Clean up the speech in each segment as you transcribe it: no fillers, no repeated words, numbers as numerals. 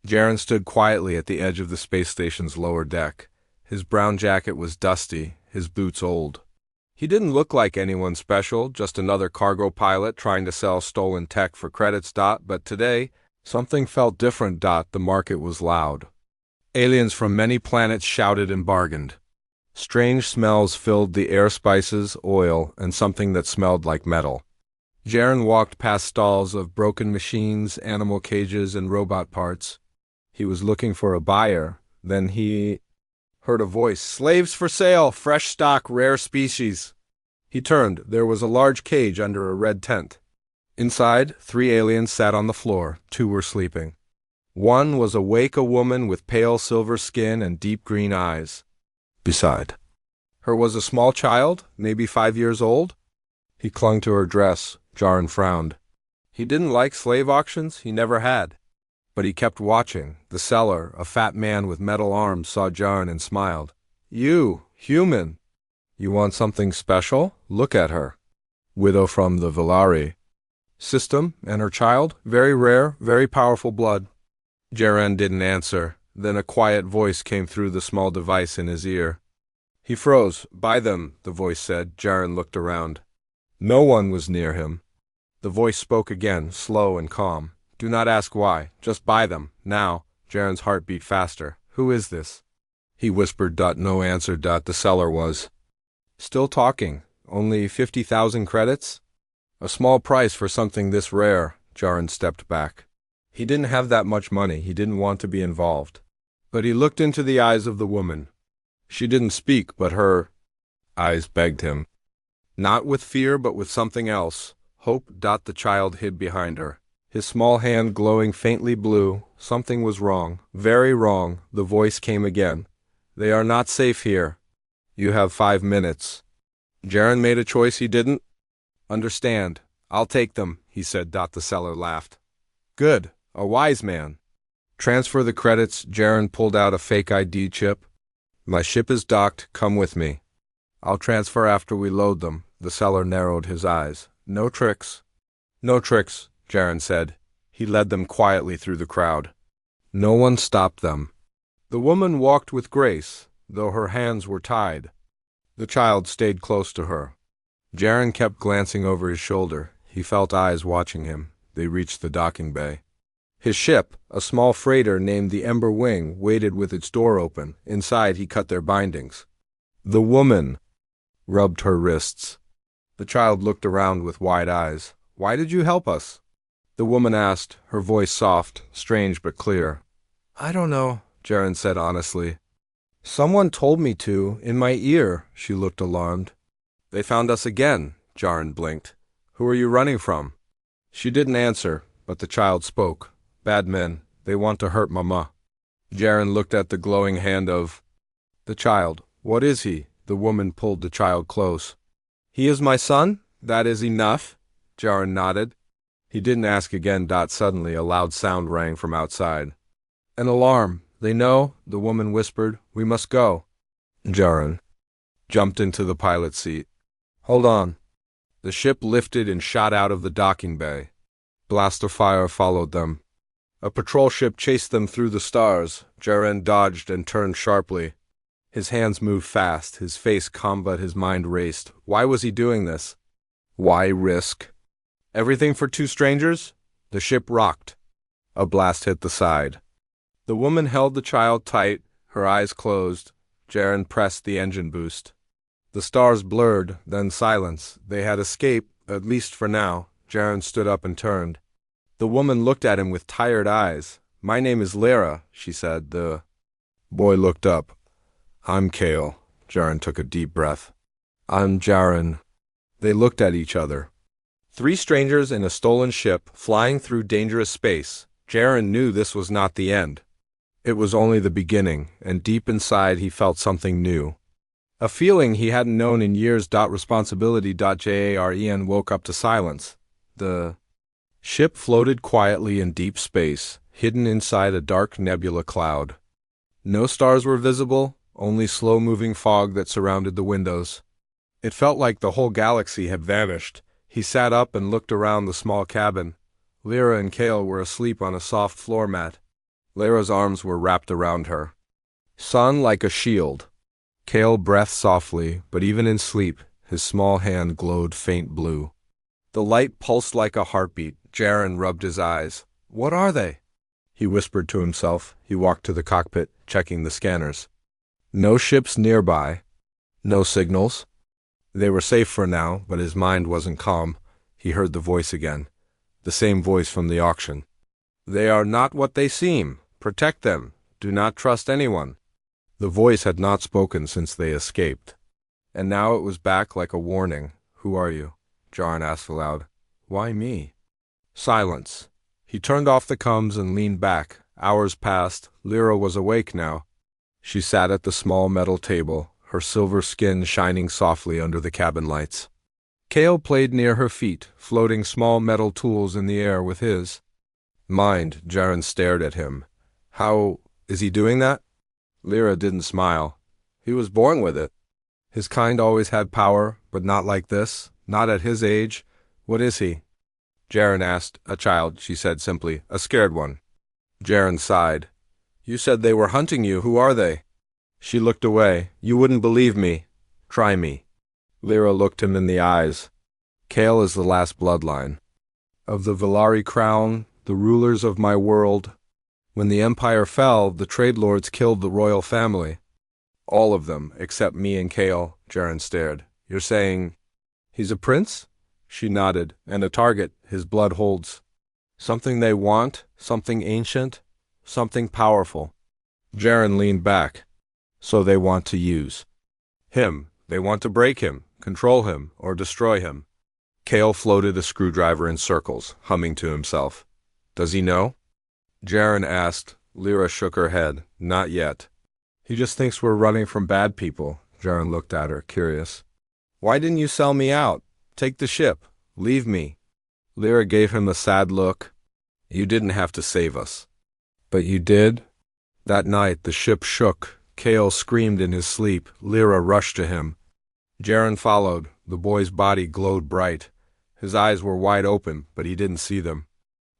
Jaren stood quietly at the edge of the space station's lower deck. His brown jacket was dusty, his boots old. He didn't look like anyone special, just another cargo pilot trying to sell stolen tech for credits. But today, something felt different. The market was loud. Aliens from many planets shouted and bargained. Strange smells filled the air, spices, oil, and something that smelled like metal. Jaren walked past stalls of broken machines, animal cages, and robot parts. He was looking for a buyer. Then he heard a voice. "Slaves for sale, fresh stock, rare species." He turned. There was a large cage under a red tent. Inside, 3 aliens sat on the floor. 2 were sleeping. One was awake, a woman with pale silver skin and deep green eyes. Beside her was a small child, maybe 5 years old. He clung to her dress. Jaren frowned. He didn't like slave auctions, he never had. But he kept watching. The seller, a fat man with metal arms, saw Jaren and smiled. "You, human. You want something special? Look at her. Widow from the Villari system, and her child, very rare, very powerful blood." Jaren didn't answer. Then a quiet voice came through the small device in his ear. He froze. "Buy them," the voice said. Jaren looked around. No one was near him. The voice spoke again, slow and calm. "Do not ask why. Just buy them. Now." Jaren's heart beat faster. "Who is this?" He whispered. No answer. The seller was still talking. "Only 50,000 credits? A small price for something this rare." Jaren stepped back. He didn't have that much money. He didn't want to be involved. But he looked into the eyes of the woman. She didn't speak, but her eyes begged him. Not with fear, but with something else. Hope. The child hid behind her, his small hand glowing faintly blue. Something was wrong. Very wrong. The voice came again. "They are not safe here. You have 5 minutes." Jaren made a choice he didn't understand. "I'll take them," he said. The seller laughed. "Good. A wise man. Transfer the credits." Jaren pulled out a fake ID chip. "My ship is docked. Come with me. I'll transfer after we load them." The seller narrowed his eyes. "No tricks." "No tricks," Jaren said. He led them quietly through the crowd. No one stopped them. The woman walked with grace, though her hands were tied. The child stayed close to her. Jaren kept glancing over his shoulder. He felt eyes watching him. They reached the docking bay. His ship, a small freighter named the Ember Wing, waited with its door open. Inside, he cut their bindings. The woman rubbed her wrists. The child looked around with wide eyes. "Why did you help us?" The woman asked, her voice soft, strange but clear. "I don't know," Jaren said honestly. "Someone told me to, in my ear." She looked alarmed. "They found us again," Jaren blinked. "Who are you running from?" She didn't answer, but the child spoke. "Bad men. They want to hurt Mama." Jaren looked at the glowing hand of the child. "What is he?" The woman pulled the child close. "He is my son? That is enough." Jaren nodded. He didn't ask again. Suddenly a loud sound rang from outside. "An alarm. They know," the woman whispered. "We must go." Jaren jumped into the pilot's seat. "Hold on." The ship lifted and shot out of the docking bay. Blaster fire followed them. A patrol ship chased them through the stars. Jaren dodged and turned sharply. His hands moved fast, his face calm, but his mind raced. Why was he doing this? Why risk everything for 2 strangers? The ship rocked. A blast hit the side. The woman held the child tight, her eyes closed. Jaren pressed the engine boost. The stars blurred, then silence. They had escaped, at least for now. Jaren stood up and turned. The woman looked at him with tired eyes. "My name is Lara," she said. The boy looked up. "I'm Kale." Jaren took a deep breath. "I'm Jaren." They looked at each other. 3 strangers in a stolen ship, flying through dangerous space. Jaren knew this was not the end. It was only the beginning, and deep inside he felt something new. A feeling he hadn't known in years. Responsibility. Jaren woke up to silence. The ship floated quietly in deep space, hidden inside a dark nebula cloud. No stars were visible, only slow-moving fog that surrounded the windows. It felt like the whole galaxy had vanished. He sat up and looked around the small cabin. Lyra and Kale were asleep on a soft floor mat. Lyra's arms were wrapped around her. Sun like a shield. Kale breathed softly, but even in sleep, his small hand glowed faint blue. The light pulsed like a heartbeat. Jaren rubbed his eyes. What are they? He whispered to himself. He walked to the cockpit, checking the scanners. No ships nearby. No signals. They were safe for now, but his mind wasn't calm. He heard the voice again. The same voice from the auction. They are not what they seem. Protect them. Do not trust anyone. The voice had not spoken since they escaped. And now it was back like a warning. Who are you? Jaren asked aloud. Why me? Silence. He turned off the comms and leaned back. Hours passed. Lyra was awake now. She sat at the small metal table, her silver skin shining softly under the cabin lights. Kale played near her feet, floating small metal tools in the air with his. Mind, Jaren stared at him. How is he doing that? Lyra didn't smile. He was born with it. His kind always had power, but not like this, not at his age. What is he? Jaren asked. A child, she said simply, a scared one. Jaren sighed. You said they were hunting you. Who are they? She looked away. You wouldn't believe me. Try me. Lyra looked him in the eyes. Kale is the last bloodline. Of the Villari crown, the rulers of my world. When the empire fell, the trade lords killed the royal family. All of them, except me and Kale. Jaren stared. You're saying he's a prince? She nodded. And a target his blood holds. Something they want, something ancient, something powerful. Jaren leaned back. So they want to use him. They want to break him, control him, or destroy him. Kale floated a screwdriver in circles, humming to himself. Does he know? Jaren asked. Lyra shook her head. Not yet. He just thinks we're running from bad people. Jaren looked at her, curious. Why didn't you sell me out? Take the ship. Leave me. Lyra gave him a sad look. You didn't have to save us. But you did? That night the ship shook. Kale screamed in his sleep. Lyra rushed to him. Jaren followed. The boy's body glowed bright. His eyes were wide open, but he didn't see them.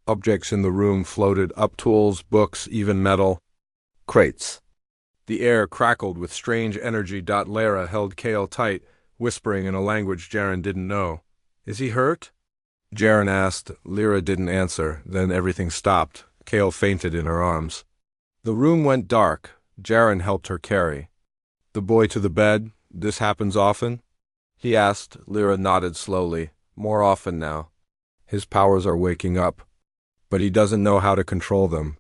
Objects in the room floated up, tools, books, even metal. Crates. The air crackled with strange energy. Lyra held Kale tight, whispering in a language Jaren didn't know. Is he hurt? Jaren asked. Lyra didn't answer. Then everything stopped. Kale fainted in her arms. The room went dark. Jaren helped her carry the boy to the bed. This happens often? He asked. Lyra nodded slowly. More often now. His powers are waking up. But he doesn't know how to control them.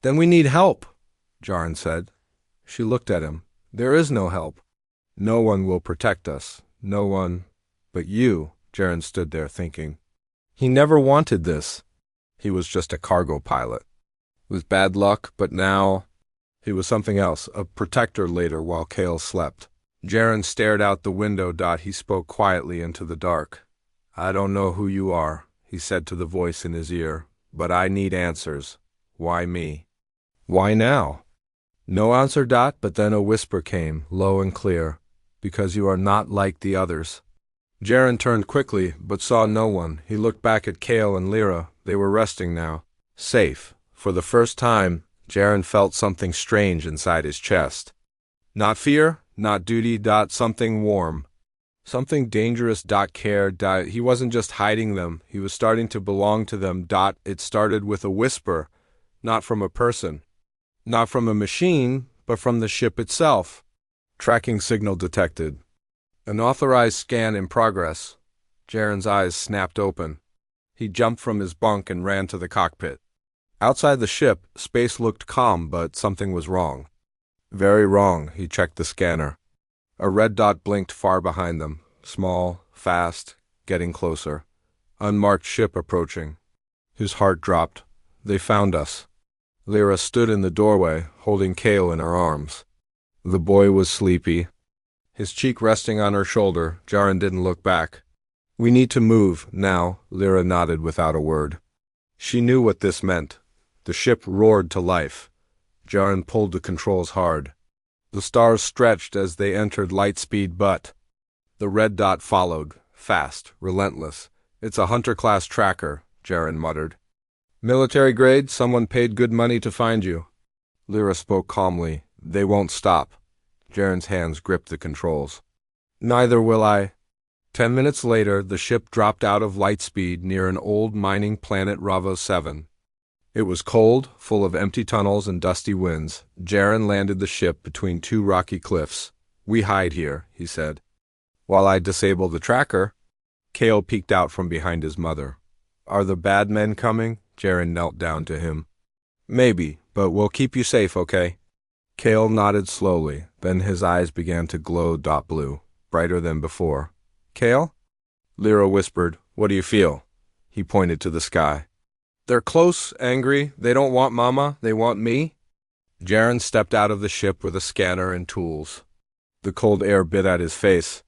Then we need help, Jaren said. She looked at him. There is no help. No one will protect us. No one but you. Jaren stood there thinking. He never wanted this. He was just a cargo pilot. With bad luck, but now he was something else, a protector later while Kale slept. Jaren stared out the window. He spoke quietly into the dark. I don't know who you are, he said to the voice in his ear, but I need answers. Why me? Why now? No answer. But then a whisper came, low and clear. Because you are not like the others. Jaren turned quickly, but saw no one. He looked back at Kale and Lyra. They were resting now. Safe. For the first time, Jaren felt something strange inside his chest. Not fear, not duty. Something warm. Something dangerous. Care. He wasn't just hiding them. He was starting to belong to them. It started with a whisper, not from a person. Not from a machine, but from the ship itself. Tracking signal detected. An authorized scan in progress. Jaren's eyes snapped open. He jumped from his bunk and ran to the cockpit. Outside the ship, space looked calm, but something was wrong. Very wrong. He checked the scanner. A red dot blinked far behind them. Small, fast, getting closer. Unmarked ship approaching. His heart dropped. They found us. Lyra stood in the doorway, holding Kale in her arms. The boy was sleepy, his cheek resting on her shoulder. Jaren didn't look back. We need to move, now. Lyra nodded without a word. She knew what this meant. The ship roared to life. Jaren pulled the controls hard. The stars stretched as they entered light speed, but the red dot followed, fast, relentless. It's a Hunter-class tracker, Jaren muttered. Military grade. Someone paid good money to find you. Lyra spoke calmly. They won't stop. Jaren's hands gripped the controls. Neither will I. 10 minutes later, the ship dropped out of light speed near an old mining planet Ravo 7. It was cold, full of empty tunnels and dusty winds. Jaren landed the ship between two rocky cliffs. We hide here, he said. While I disable the tracker, Kale peeked out from behind his mother. Are the bad men coming? Jaren knelt down to him. Maybe, but we'll keep you safe, okay? Kale nodded slowly, then his eyes began to glow blue, brighter than before. Kale? Lyra whispered, what do you feel? He pointed to the sky. They're close, angry. They don't want Mama, they want me. Jaren stepped out of the ship with a scanner and tools. The cold air bit at his face.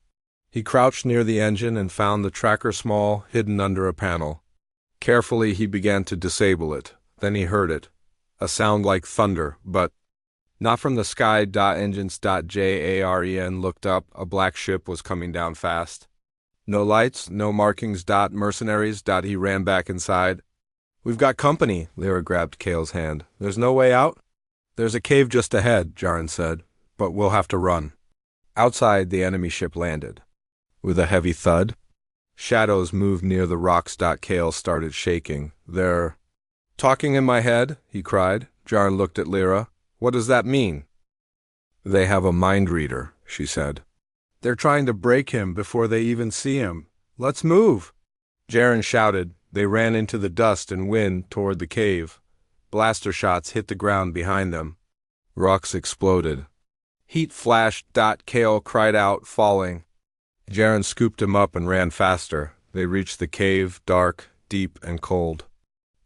He crouched near the engine and found the tracker small, hidden under a panel. Carefully he began to disable it. Then he heard it. A sound like thunder, but not from the sky. Engines. Jaren looked up. A black ship was coming down fast. No lights, no markings. Mercenaries. He ran back inside. We've got company. Lyra grabbed Kale's hand. There's no way out? There's a cave just ahead, Jaren said, but we'll have to run. Outside, the enemy ship landed. With a heavy thud, shadows moved near the rocks. Kale started shaking. They're talking in my head, he cried. Jaren looked at Lyra. What does that mean? They have a mind reader, she said. They're trying to break him before they even see him. Let's move. Jaren shouted. They ran into the dust and wind toward the cave. Blaster shots hit the ground behind them. Rocks exploded. Heat flashed. Kale cried out, falling. Jaren scooped him up and ran faster. They reached the cave, dark, deep, and cold.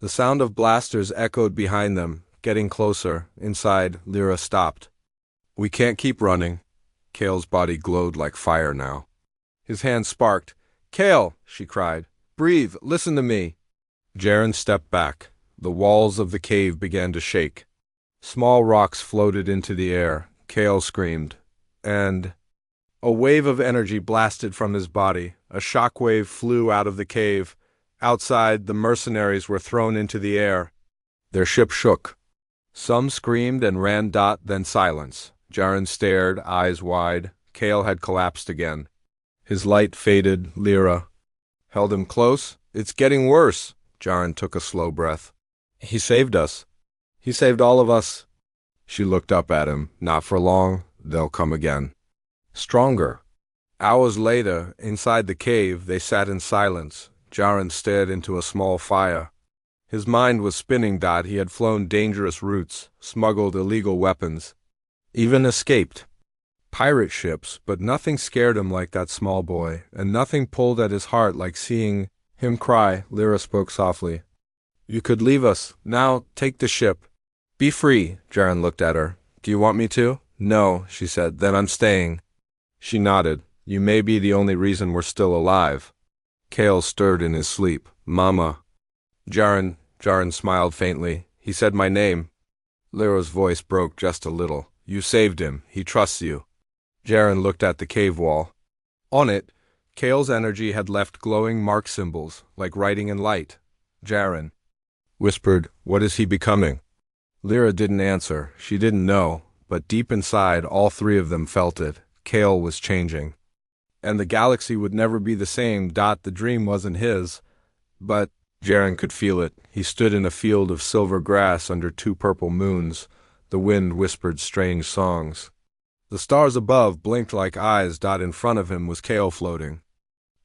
The sound of blasters echoed behind them, getting closer. Inside, Lyra stopped. We can't keep running. Kale's body glowed like fire now. His hand sparked. Kale, she cried. Breathe, listen to me. Jaren stepped back. The walls of the cave began to shake. Small rocks floated into the air. Kale screamed. And a wave of energy blasted from his body. A shock wave flew out of the cave. Outside, the mercenaries were thrown into the air. Their ship shook. Some screamed and ran. Then silence. Jaren stared, eyes wide. Kale had collapsed again. His light faded. Lyra held him close. It's getting worse. Jaren took a slow breath. He saved us. He saved all of us. She looked up at him. Not for long. They'll come again. Stronger. Hours later, inside the cave, they sat in silence. Jaren stared into a small fire. His mind was spinning. He had flown dangerous routes, smuggled illegal weapons, even escaped pirate ships, but nothing scared him like that small boy, and nothing pulled at his heart like seeing him cry. Lyra spoke softly. You could leave us. Now, take the ship. Be free. Jaren looked at her. Do you want me to? No, she said. Then I'm staying. She nodded. You may be the only reason we're still alive. Kale stirred in his sleep. Mama. Jaren smiled faintly. He said my name. Lyra's voice broke just a little. You saved him. He trusts you. Jaren looked at the cave wall. On it, Kale's energy had left glowing mark symbols, like writing in light. Jaren whispered, What is he becoming? Lyra didn't answer. She didn't know, but deep inside, all three of them felt it. Kale was changing. And the galaxy would never be the same. The dream wasn't his, but Jaren could feel it. He stood in a field of silver grass under two purple moons. The wind whispered strange songs. The stars above blinked like eyes. In front of him was Kale floating.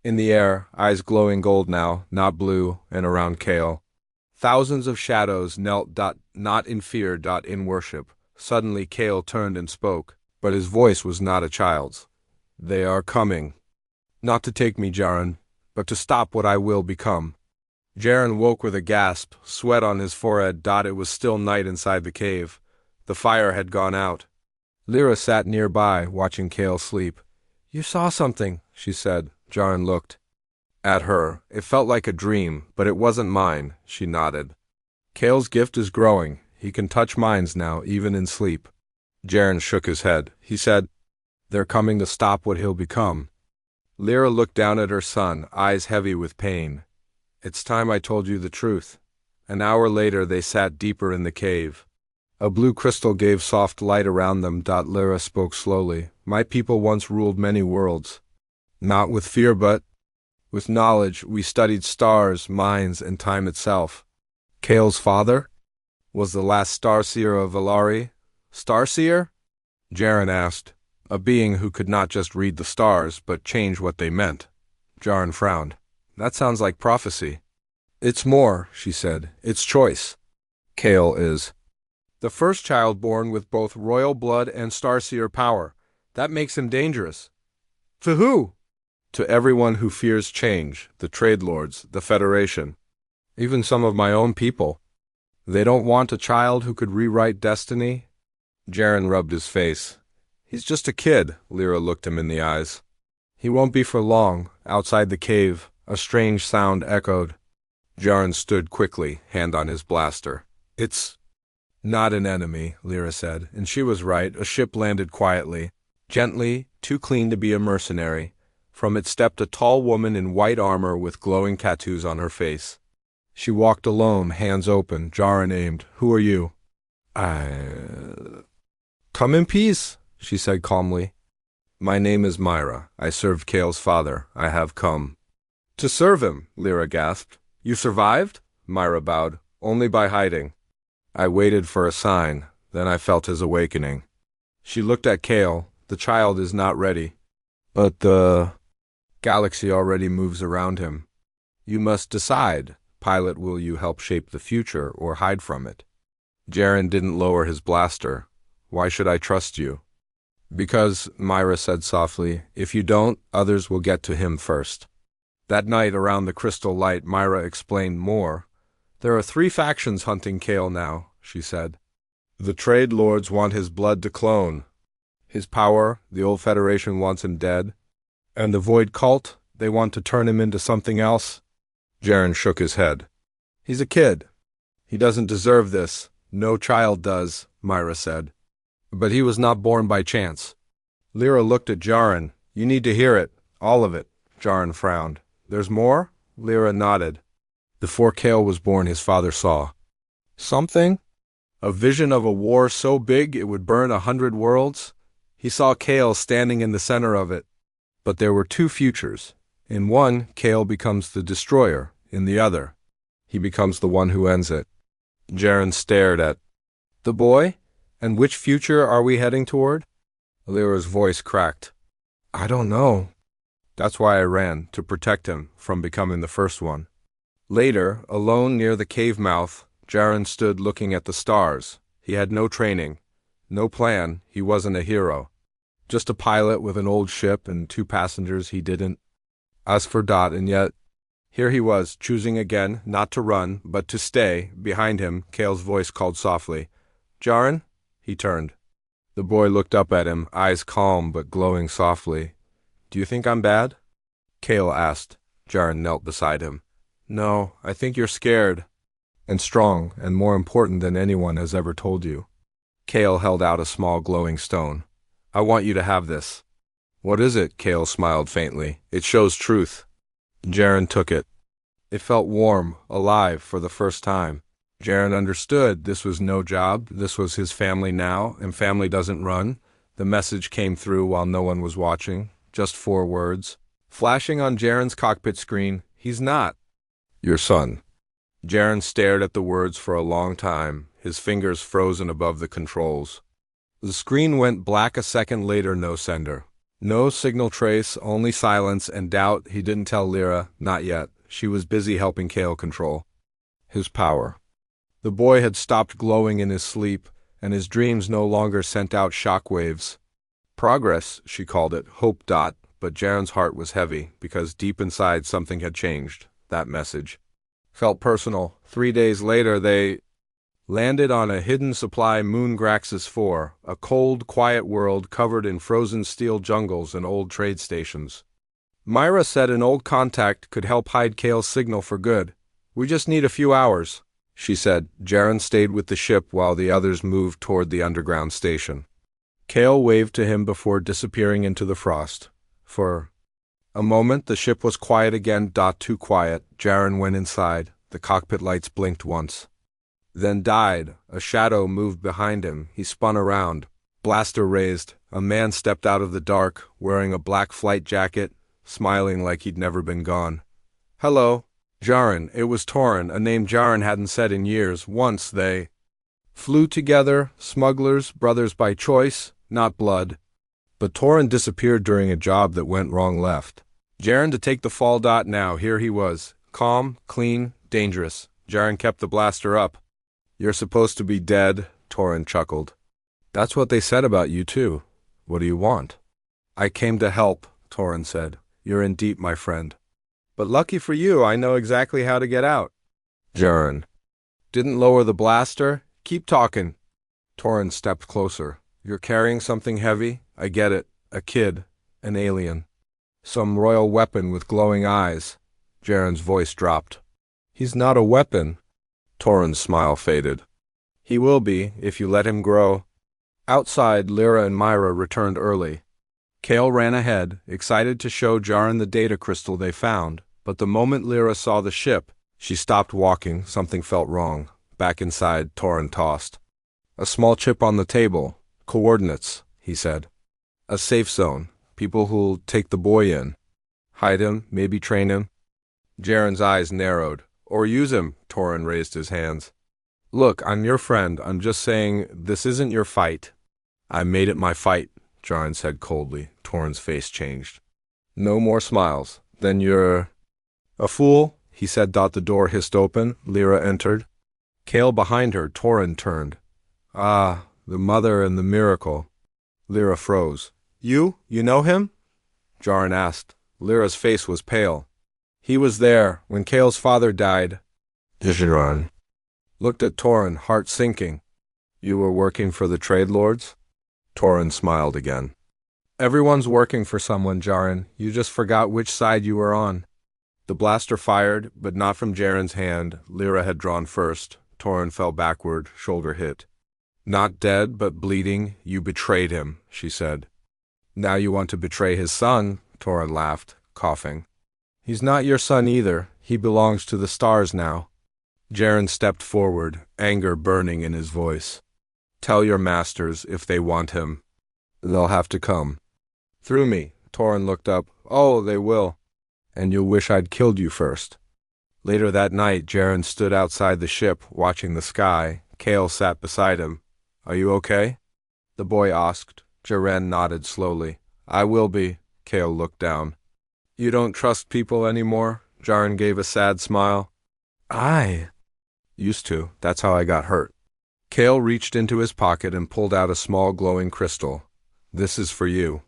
In the air, eyes glowing gold now, not blue, and around Kale. Thousands of shadows knelt. Not in fear. In worship. Suddenly Kale turned and spoke, but his voice was not a child's. They are coming. Not to take me, Jaren, but to stop what I will become. Jaren woke with a gasp, sweat on his forehead. It was still night inside the cave. The fire had gone out. Lyra sat nearby, watching Kale sleep. You saw something, she said. Jaren looked at her. It felt like a dream, but it wasn't mine. She nodded. Kale's gift is growing. He can touch minds now, even in sleep. Jaren shook his head. He said, They're coming to stop what he'll become. Lyra looked down at her son, eyes heavy with pain. It's time I told you the truth. An hour later they sat deeper in the cave. A blue crystal gave soft light around them. Lyra spoke slowly. My people once ruled many worlds. Not with fear, but with knowledge. We studied stars, minds, and time itself. Kale's father was the last starseer of Valari. Starseer? Jaren asked. A being who could not just read the stars, but change what they meant. Jaren frowned. That sounds like prophecy. It's more, she said. It's choice. Kale is the first child born with both royal blood and starseer power. That makes him dangerous. To who? To everyone who fears change, the trade lords, the Federation. Even some of my own people. They don't want a child who could rewrite destiny. Jaren rubbed his face. He's just a kid, Lyra looked him in the eyes. He won't be for long. Outside the cave, a strange sound echoed. Jaren stood quickly, hand on his blaster. It's not an enemy, Lyra said, and she was right. A ship landed quietly, gently, too clean to be a mercenary. From it stepped a tall woman in white armor with glowing tattoos on her face. She walked alone, hands open. Jaren aimed. Who are you? Come in peace, she said calmly. My name is Myra. I served Kale's father. I have come to serve him, Lyra gasped. You survived? Myra bowed. Only by hiding. I waited for a sign, then I felt his awakening. She looked at Kale. The child is not ready. But the galaxy already moves around him. You must decide. Pilot, will you help shape the future or hide from it? Jaren didn't lower his blaster. Why should I trust you? Because, Myra said softly, if you don't, others will get to him first. That night around the crystal light, Myra explained more. There are 3 factions hunting Kale now, she said. The trade lords want his blood to clone. His power, the old Federation wants him dead. And the Void Cult, they want to turn him into something else. Jaren shook his head. He's a kid. He doesn't deserve this. No child does, Myra said. But he was not born by chance. Lyra looked at Jaren. You need to hear it. All of it. Jaren frowned. There's more? Lyra nodded. Before Kale was born, his father saw something? A vision of a war so big it would burn 100 worlds? He saw Kale standing in the center of it. But there were 2 futures. In one, Kale becomes the destroyer. In the other, he becomes the one who ends it. Jaren stared at the boy. And which future are we heading toward? Lyra's voice cracked. I don't know. That's why I ran, to protect him from becoming the first one. Later, alone near the cave mouth, Jaren stood looking at the stars. He had no training, no plan. He wasn't a hero. Just a pilot with an old ship and 2 passengers he didn't ask for. And yet, here he was, choosing again, not to run, but to stay. Behind him, Kale's voice called softly. Jaren? He turned. The boy looked up at him, eyes calm but glowing softly. Do you think I'm bad? Kale asked. Jaren knelt beside him. No, I think you're scared. And strong, and more important than anyone has ever told you. Kale held out a small glowing stone. I want you to have this. What is it? Kale smiled faintly. It shows truth. Jaren took it. It felt warm, alive for the first time. Jaren understood this was no job. This was his family now, and family doesn't run. The message came through while no one was watching. Just 4 words. Flashing on Jaren's cockpit screen. He's not your son. Jaren stared at the words for a long time, his fingers frozen above the controls. The screen went black a second later. No sender. No signal trace, only silence and doubt. He didn't tell Lyra, not yet. She was busy helping Kale control his power. The boy had stopped glowing in his sleep, and his dreams no longer sent out shockwaves. Progress, she called it, hope. But Jaren's heart was heavy, because deep inside something had changed. That message felt personal. 3 days later they landed on a hidden supply moon Graxis 4, a cold, quiet world covered in frozen steel jungles and old trade stations. Myra said an old contact could help hide Kale's signal for good. We just need a few hours, she said. Jaren stayed with the ship while the others moved toward the underground station. Kale waved to him before disappearing into the frost. For a moment the ship was quiet again. Too quiet. Jaren went inside. The cockpit lights blinked once. then died. A shadow moved behind him. He spun around. Blaster raised. A man stepped out of the dark, wearing a black flight jacket, smiling like he'd never been gone. "Hello." Jaren. It was Torin, a name Jaren hadn't said in years. Once they flew together, smugglers, brothers by choice, not blood. But Torin disappeared during a job that went wrong left. Jaren to take the fall. Now here he was. Calm, clean, dangerous. Jaren kept the blaster up. "You're supposed to be dead," Torin chuckled. "That's what they said about you too. What do you want?" "I came to help," Torin said. "You're in deep, my friend. But lucky for you, I know exactly how to get out." Jaren didn't lower the blaster. "Keep talking." Torin stepped closer. "You're carrying something heavy. I get it. A kid. An alien. Some royal weapon with glowing eyes." Jaren's voice dropped. "He's not a weapon." Torin's smile faded. "He will be, if you let him grow." Outside, Lyra and Myra returned early. Kale ran ahead, excited to show Jaren the data crystal they found, but the moment Lyra saw the ship, she stopped walking. Something felt wrong. Back inside, Torin tossed a small chip on the table. "Coordinates," he said. "A safe zone. People who'll take the boy in. Hide him, maybe train him." Jaren's eyes narrowed. "Or use him," Torin raised his hands. "Look, I'm your friend. I'm just saying this isn't your fight." "I made it my fight," Jaren said coldly. Torin's face changed. "No more smiles. Then you're a fool," he said. The door hissed open. Lyra entered. Kale behind her. Torin turned. "Ah, the mother and the miracle." Lyra froze. You know him?" Jaren asked. Lyra's face was pale. "He was there when Kale's father died." Jaren looked at Torin, heart sinking. "You were working for the trade lords?" Torin smiled again. "Everyone's working for someone, Jaren. You just forgot which side you were on." The blaster fired, but not from Jaren's hand. Lyra had drawn first. Torin fell backward, shoulder hit. "Not dead, but bleeding. You betrayed him," she said. "Now you want to betray his son," Torin laughed, coughing. "He's not your son either. He belongs to the stars now." Jaren stepped forward, anger burning in his voice. "Tell your masters if they want him. They'll have to come." "Through me." Torin looked up. "Oh, they will. And you'll wish I'd killed you first." Later that night, Jaren stood outside the ship, watching the sky. Kale sat beside him. "Are you okay?" the boy asked. Jaren nodded slowly. "I will be." Kale looked down. "You don't trust people anymore?" Jaren gave a sad smile. "I used to. That's how I got hurt." Kale reached into his pocket and pulled out a small glowing crystal. "This is for you."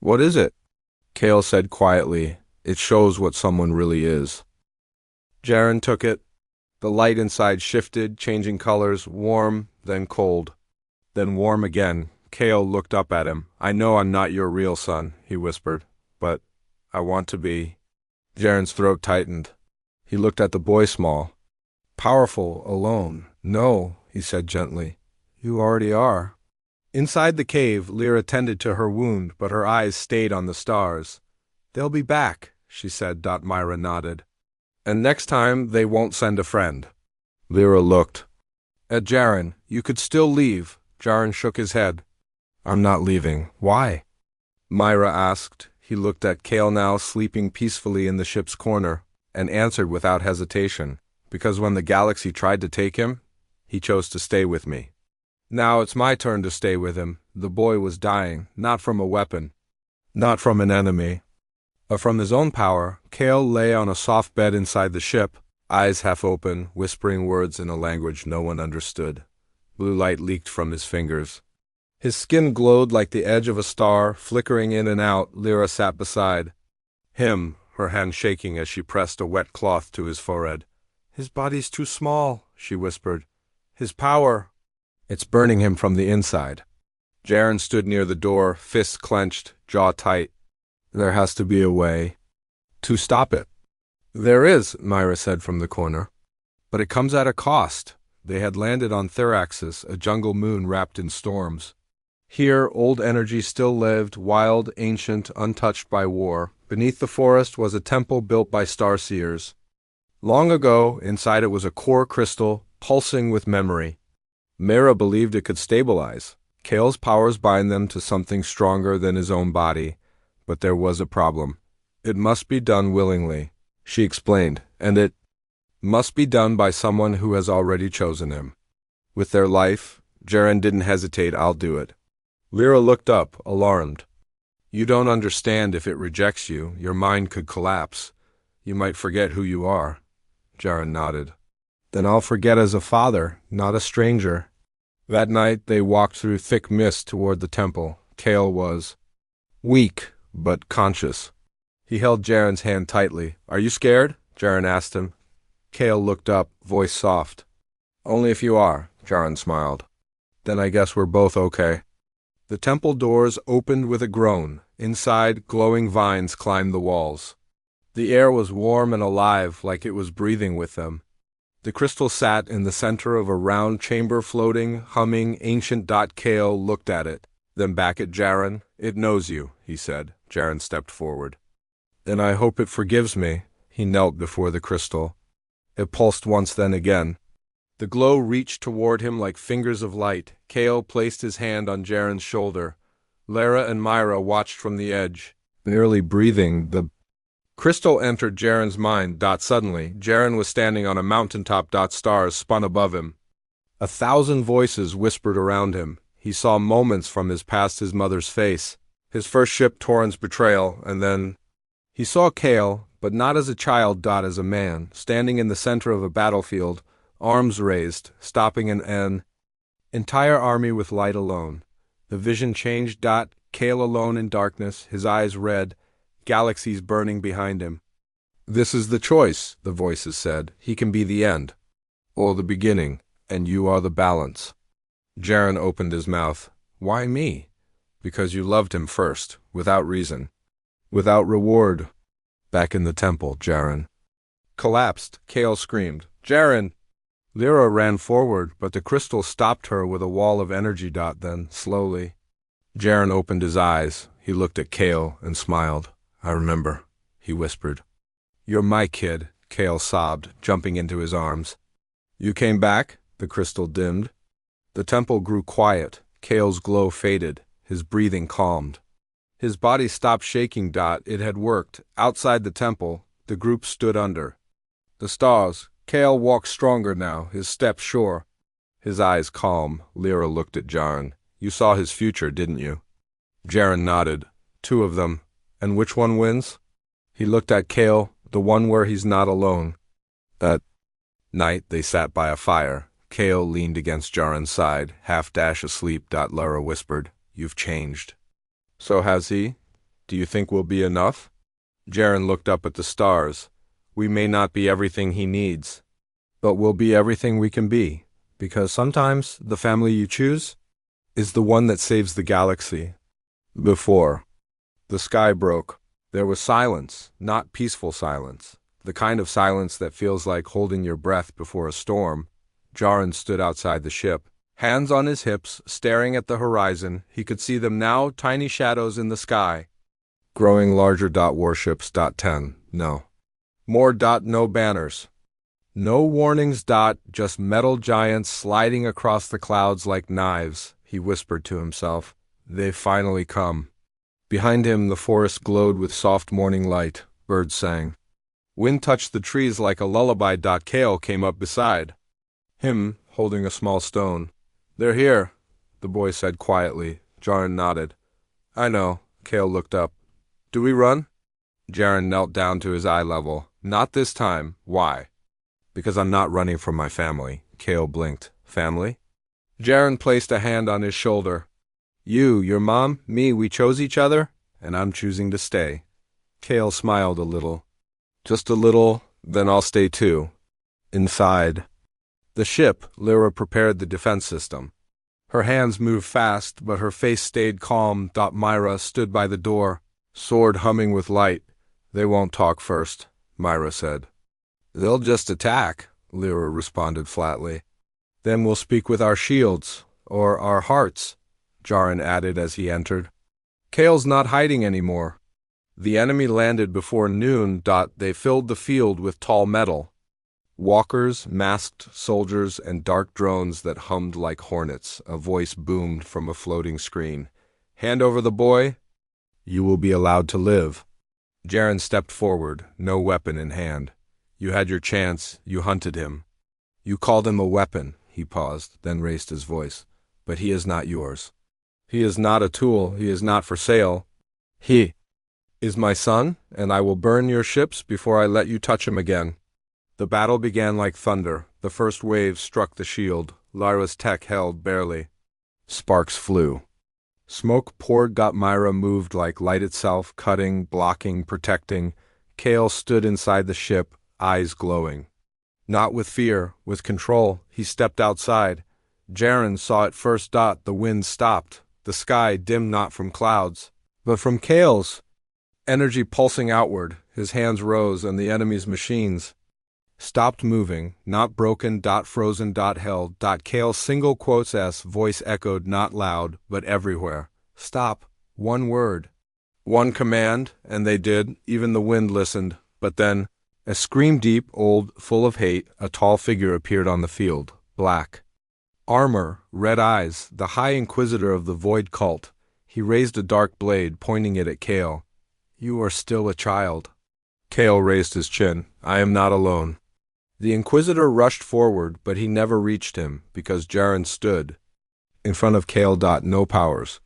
"What is it?" Kale said quietly. "It shows what someone really is." Jaren took it. The light inside shifted, changing colors, warm, then cold, then warm again. Kale looked up at him. "I know I'm not your real son," he whispered, "but I want to be." Jaren's throat tightened. He looked at the boy small. "Powerful, alone." "No," he said gently. "You already are." Inside the cave, Lyra tended to her wound, but her eyes stayed on the stars. "They'll be back," she said. Myra nodded. "And next time, they won't send a friend." Lyra looked at Jaren. "You could still leave." Jaren shook his head. "I'm not leaving." "Why?" Myra asked. He looked at Kale now, sleeping peacefully in the ship's corner, and answered without hesitation. "Because when the galaxy tried to take him, he chose to stay with me. Now it's my turn to stay with him." The boy was dying, not from a weapon, not from an enemy, but from his own power. Kale lay on a soft bed inside the ship, eyes half open, whispering words in a language no one understood. Blue light leaked from his fingers. His skin glowed like the edge of a star, flickering in and out. Lyra sat beside him, her hand shaking as she pressed a wet cloth to his forehead. "His body's too small," she whispered. "His power, it's burning him from the inside." Jaren stood near the door, fists clenched, jaw tight. "There has to be a way to stop it." "There is," Myra said from the corner. "But it comes at a cost." They had landed on Theraxis, a jungle moon wrapped in storms. Here, old energy still lived, wild, ancient, untouched by war. Beneath the forest was a temple built by starseers. Long ago, inside it was a core crystal, pulsing with memory. Mara believed it could stabilize. Kale's powers bind them to something stronger than his own body, but there was a problem. It must be done willingly, she explained, and it must be done by someone who has already chosen him. With their life, Jaren didn't hesitate. I'll do it. Lyra looked up, alarmed. You don't understand. If it rejects you, your mind could collapse. You might forget who you are. Jaren nodded. Then I'll forget as a father, not a stranger. That night they walked through thick mist toward the temple. Kale was weak, but conscious. He held Jaren's hand tightly. Are you scared? Jaren asked him. Kale looked up, voice soft. Only if you are, Jaren smiled. Then I guess we're both okay. The temple doors opened with a groan. Inside, glowing vines climbed the walls. The air was warm and alive, like it was breathing with them. The crystal sat in the center of a round chamber, floating, humming, ancient. Kale looked at it, then back at Jaren. It knows you, he said. Jaren stepped forward. Then I hope it forgives me. He knelt before the crystal. It pulsed once, then again. The glow reached toward him like fingers of light. Kale placed his hand on Jaren's shoulder. Lara and Myra watched from the edge, barely breathing. The crystal entered Jaren's mind. Suddenly, Jaren was standing on a mountaintop. Stars spun above him. 1,000 voices whispered around him. He saw moments from his past, his mother's face, his first ship, Torin's betrayal, and then he saw Kale, but not as a child. As a man, standing in the center of a battlefield, arms raised, stopping an entire army with light alone. The vision changed. Kale alone in darkness, his eyes red, galaxies burning behind him. This is the choice, the voices said. He can be the end, or the beginning, and you are the balance. Jaren opened his mouth. Why me? Because you loved him first, without reason, without reward. Back in the temple, Jaren collapsed. Kale screamed, Jaren! Lyra ran forward, but the crystal stopped her with a wall of energy. Then, slowly, Jaren opened his eyes. He looked at Kale and smiled. I remember, he whispered. You're my kid, Kale sobbed, jumping into his arms. You came back? The crystal dimmed. The temple grew quiet. Kale's glow faded. His breathing calmed. His body stopped shaking. It had worked. Outside the temple, the group stood under the stars. Kale walked stronger now, his step sure, his eyes calm. Lyra looked at Jaren. You saw his future, didn't you? Jaren nodded. 2 of them. And which one wins? He looked at Kale, the one where he's not alone. That night they sat by a fire. Kale leaned against Jaren's side, half asleep. Lyra whispered, You've changed. So has he? Do you think we'll be enough? Jaren looked up at the stars. We may not be everything he needs, but we'll be everything we can be, because sometimes the family you choose is the one that saves the galaxy. Before the sky broke, there was silence, not peaceful silence, the kind of silence that feels like holding your breath before a storm. Jaren stood outside the ship, hands on his hips, staring at the horizon. He could see them now, tiny shadows in the sky, growing larger. Warships. 10. No. More. No banners. No warnings. Just metal giants sliding across the clouds like knives, he whispered to himself. They've finally come. Behind him the forest glowed with soft morning light. Birds sang. Wind touched the trees like a lullaby. Kale came up beside him, holding a small stone. They're here, the boy said quietly. Jaren nodded. I know. Kale looked up. Do we run? Jaren knelt down to his eye level. Not this time. Why? Because I'm not running from my family. Kale blinked. Family? Jaren placed a hand on his shoulder. You, your mom, me, we chose each other, and I'm choosing to stay. Kale smiled a little. Just a little, then I'll stay too. Inside the ship, Lyra prepared the defense system. Her hands moved fast, but her face stayed calm. Myra stood by the door, sword humming with light. They won't talk first, Myra said. They'll just attack, Lyra responded flatly. Then we'll speak with our shields, or our hearts, Jaren added as he entered. Kale's not hiding anymore. The enemy landed before noon. They filled the field with tall metal. Walkers, masked soldiers, and dark drones that hummed like hornets. A voice boomed from a floating screen. "Hand over the boy. You will be allowed to live." Jaren stepped forward, no weapon in hand. "You had your chance. You hunted him. You called him a weapon." He paused, then raised his voice. "But he is not yours. He is not a tool. He is not for sale. He is my son, and I will burn your ships before I let you touch him again." The battle began like thunder. The first wave struck the shield. Lyra's tech held barely. Sparks flew. Smoke poured. Myra moved like light itself, cutting, blocking, protecting. Kale stood inside the ship, eyes glowing. Not with fear, with control. He stepped outside. Jaren saw it first. The wind stopped. The sky dimmed, not from clouds, but from Kale's energy pulsing outward. His hands rose, and the enemy's machines stopped moving, not broken, frozen, held. Kale's single quotes S voice echoed, not loud, but everywhere. "Stop." One word. One command, and they did. Even the wind listened. But then, a scream deep, old, full of hate, a tall figure appeared on the field. Black armor, red eyes, the High Inquisitor of the Void Cult. He raised a dark blade, pointing it at Kale. "You are still a child." Kale raised his chin. "I am not alone." The Inquisitor rushed forward, but he never reached him, because Jaren stood in front of Kale. No powers.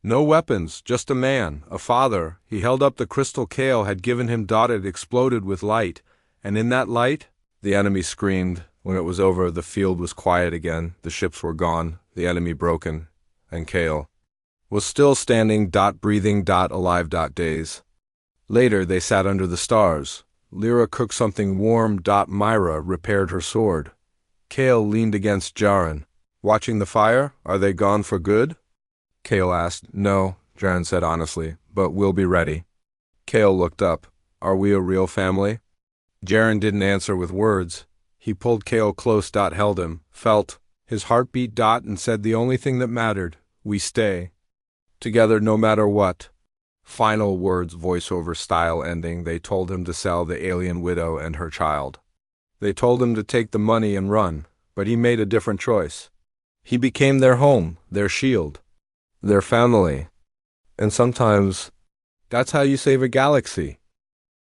No weapons, just a man, a father. He held up the crystal Kale had given him. It exploded with light, and in that light, the enemy screamed. When it was over, the field was quiet again. The ships were gone, the enemy broken, and Kale was still standing. Breathing. Alive. Days later, they sat under the stars. Lyra cooked something warm. Myra repaired her sword. Kale leaned against Jaren. "Watching the fire? Are they gone for good?" Kale asked. "No," Jaren said honestly, "but we'll be ready." Kale looked up. "Are we a real family?" Jaren didn't answer with words. He pulled Kale close. Held him, felt his heartbeat. And said the only thing that mattered: "We stay together no matter what." Final words, voiceover style ending. They told him to sell the alien widow and her child. They told him to take the money and run, but he made a different choice. He became their home, their shield, their family. And sometimes, that's how you save a galaxy.